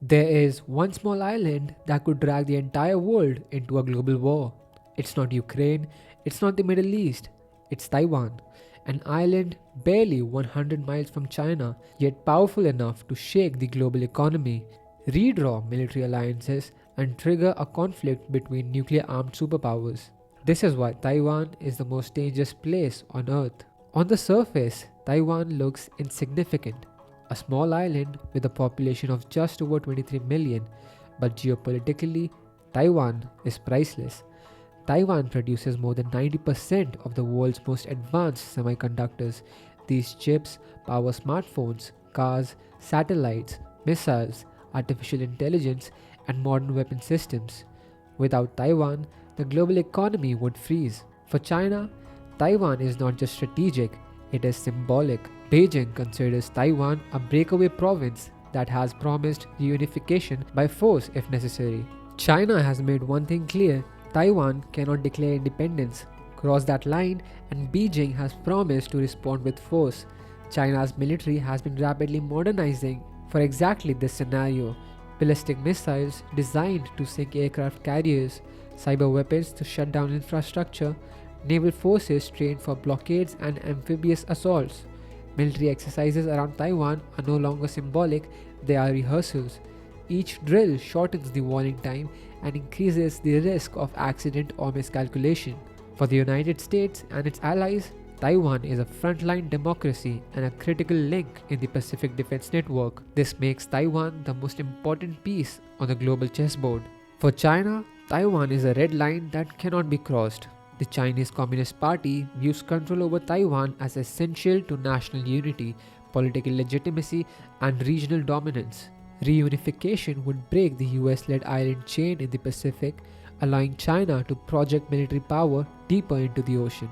There is one small island that could drag the entire world into a global war. It's not Ukraine, it's not the Middle East, it's Taiwan, an island barely 100 miles from China, yet powerful enough to shake the global economy, redraw military alliances, and trigger a conflict between nuclear armed superpowers. This is why Taiwan is the most dangerous place on Earth. On the surface, Taiwan looks insignificant, a small island with a population of just over 23 million, but geopolitically, Taiwan is priceless. Taiwan produces more than 90% of the world's most advanced semiconductors. These chips power smartphones, cars, satellites, missiles, artificial intelligence, and modern weapon systems. Without Taiwan, the global economy would freeze. For China, Taiwan is not just strategic, it is symbolic. Beijing considers Taiwan a breakaway province that has promised reunification by force if necessary. China has made one thing clear: Taiwan cannot declare independence, cross that line, and Beijing has promised to respond with force. China's military has been rapidly modernizing for exactly this scenario: ballistic missiles designed to sink aircraft carriers, cyber weapons to shut down infrastructure, naval forces trained for blockades and amphibious assaults. Military exercises around Taiwan are no longer symbolic, they are rehearsals. Each drill shortens the warning time and increases the risk of accident or miscalculation. For the United States and its allies, Taiwan is a frontline democracy and a critical link in the Pacific Defense Network. This makes Taiwan the most important piece on the global chessboard. For China, Taiwan is a red line that cannot be crossed. The Chinese Communist Party views control over Taiwan as essential to national unity, political legitimacy, and regional dominance. Reunification would break the US led island chain in the Pacific, allowing China to project military power deeper into the ocean.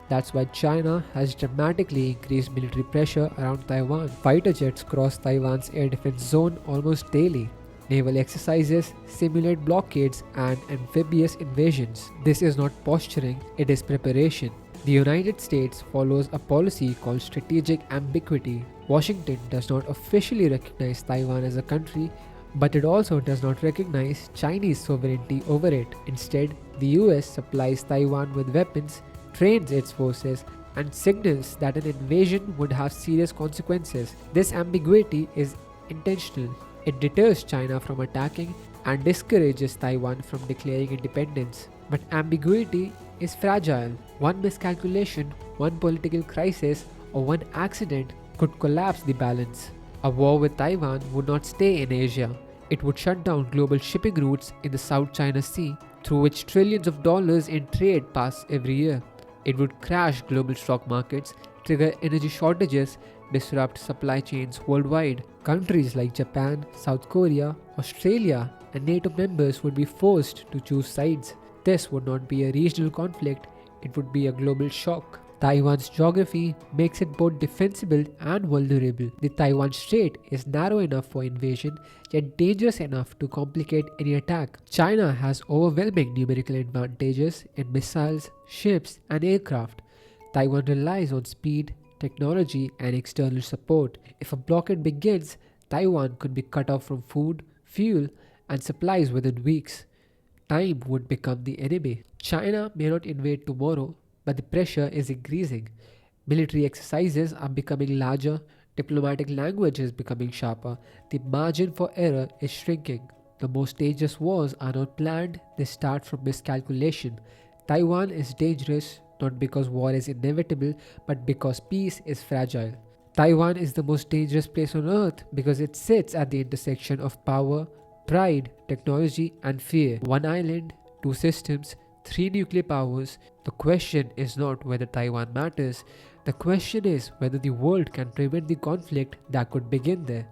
That's why China has dramatically increased military pressure around Taiwan. Fighter jets cross Taiwan's air defense zone almost daily. Naval exercises simulate blockades and amphibious invasions. This is not posturing, it is preparation. The United States follows a policy called strategic ambiguity. Washington does not officially recognize Taiwan as a country, but it also does not recognize Chinese sovereignty over it. Instead, the US supplies Taiwan with weapons, trains its forces, and signals that an invasion would have serious consequences. This ambiguity is intentional. It deters China from attacking and discourages Taiwan from declaring independence. But ambiguity is fragile. One miscalculation, one political crisis, or one accident could collapse the balance. A war with Taiwan would not stay in Asia. It would shut down global shipping routes in the South China Sea, through which trillions of dollars in trade pass every year. It would crash global stock markets, trigger energy shortages, disrupt supply chains worldwide. Countries like Japan, South Korea, Australia, and NATO members would be forced to choose sides. This would not be a regional conflict, it would be a global shock. Taiwan's geography makes it both defensible and vulnerable. The Taiwan Strait is narrow enough for invasion, yet dangerous enough to complicate any attack. China has overwhelming numerical advantages in missiles, ships, and aircraft. Taiwan relies on speed, technology, and external support. If a blockade begins, Taiwan could be cut off from food, fuel, and supplies within weeks. Time would become the enemy. China may not invade tomorrow, but the pressure is increasing. Military exercises are becoming larger, diplomatic language is becoming sharper, the margin for error is shrinking. The most dangerous wars are not planned, they start from miscalculation. Taiwan is dangerous not because war is inevitable, but because peace is fragile. Taiwan is the most dangerous place on earth because it sits at the intersection of power, pride, technology, and fear. One island, two systems, three nuclear powers. The question is not whether Taiwan matters, the question is whether the world can prevent the conflict that could begin there.